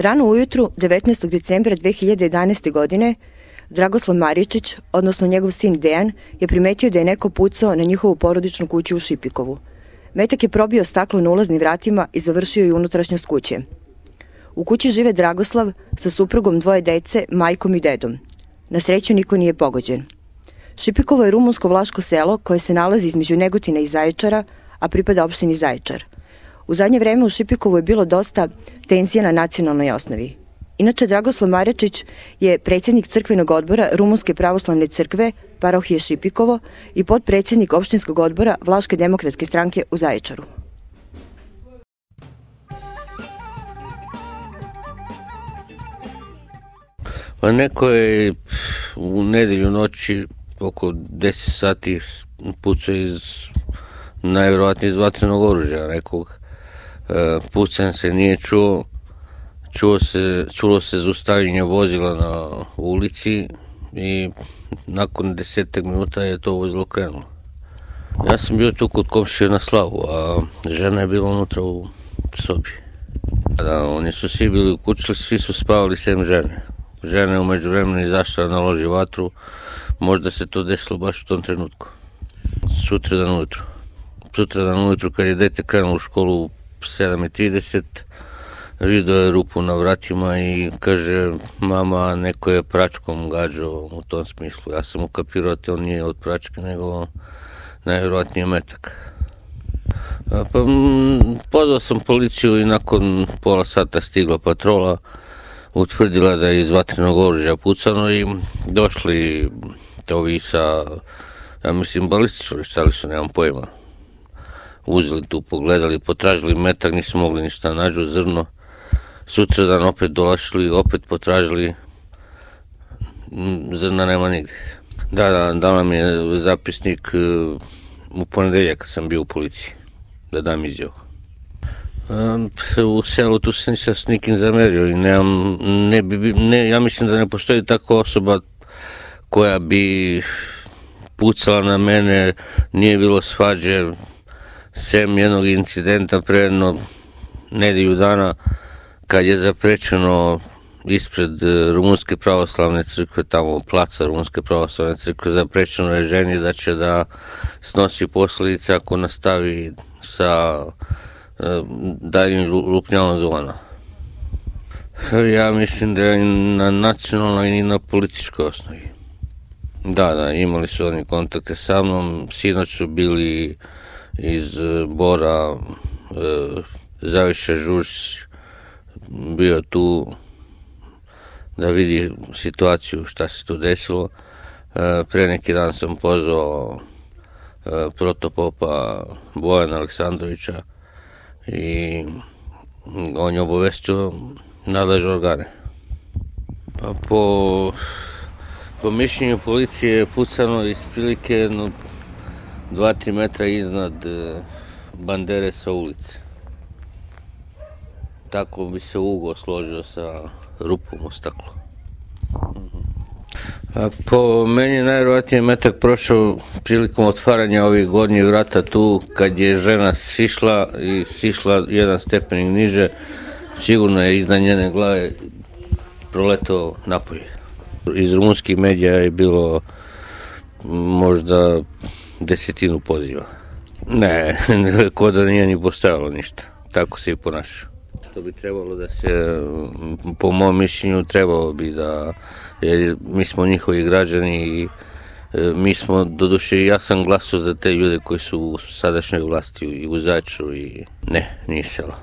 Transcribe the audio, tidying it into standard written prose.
Rano ujutru 19. decembra 2011. godine Dragoslav Maričić, odnosno njegov sin Dejan, je primetio da je neko pucao na njihovu porodičnu kuću u Šipikovu. Metak je probio staklo na ulaznim vratima i završio i unutrašnjost kuće. U kući žive Dragoslav sa suprugom, dvoje dece, majkom i dedom. Na sreću niko nije pogođen. Šipikovo je rumunsko-vlaško selo koje se nalazi između Negotina i Zaječara, a pripada opštini Zaječar. U zadnje vreme u Šipikovu je bilo dosta tenzija na nacionalnoj osnovi. Inače, Dragoslav Maričić je predsjednik crkvenog odbora Rumunske pravoslavne crkve parohije Šipikovo i potpredsjednik opštinskog odbora Vlaške demokratske stranke u Zaječaru. Pa neko je u nedelju noći oko 10 sati pucao najvjerovatnije iz vatrenog oružja nekog. Pucanje se nije čuo. Čulo se zaustavljanje vozila na ulici i nakon 10 minuta je to vozilo krenulo. Ja sam bio tu kod komšije na slavu, a žena je bila unutra u sobi. Oni su svi bili u kući, svi su spavali sem žene. Žena je umeđu vremena izašla da naloži vatru, možda se to desilo baš u tom trenutku. Sutradan ujutru kad je dete krenulo u školu u 7:30, vidio je rupu na vratima i kaže, mama, neko je pračkom gađao u tom smislu. Ja sam ukapirao da on nije od pračke, nego najvjerojatnije metak. Pa, pozvao sam policiju i nakon pola sata stigla patrola, utvrdila da je iz vatrenog oružja pucano i došli ovi sa, ja mislim, balističari, šta li su, nemam pojma. Uzeli tu, pogledali, potražili metak, nisu mogli ništa nađu, zrno. Sutradan opet došli, opet potražili, zrna nema nigde. Da nam je zapisnik u ponedeljak kad sam bio u policiji, da dam izjavu. U selu tu se nisam s nikim zamerio i ja mislim da ne postoji takva osoba koja bi pucala na mene, nije bilo svađe, sem jednog incidenta pre jedno nedelju dana kad je zaprečeno ispred Rumunske pravoslavne crkve, tamo placa Rumunske pravoslavne crkve, zaprečeno je ženi da će da snosi posljedice ako nastavi sa daljim lupnjavom zvona. Ja mislim da je na nacionalnoj i na političkoj osnovi. Da, imali su oni kontakte sa mnom, sinoć su bili iz Bora, Zaviša Žuš bio tu da vidi situaciju, šta se tu desilo. Pre neki dan sam pozvao protopopa Bojana Aleksandrovića i on je obavestio nadležne organe. Pa po mišljenju policije je pucano isprilike 2-3 metra iznad bandere sa ulice. Tako bi se ugao složio sa rupom u staklu. A po meni je najvjerovatnije metak prošao prilikom otvaranja ovih gornjih vrata tu, kad je žena sišla jedan stepenik niže, sigurno je iznad njene glave proletao napolje. Iz rumunskih medija je bilo možda 10 poziva. Ne, ko da nije ni postojalo ništa. Tako se i ponašao. Što bi trebalo da se, po mom mišljenju, trebalo bi da, jer mi smo njihovi građani i mi smo, doduše, ja sam glasao za te ljude koji su u sadašnjoj vlasti i u Zaječaru i ne, nije selo.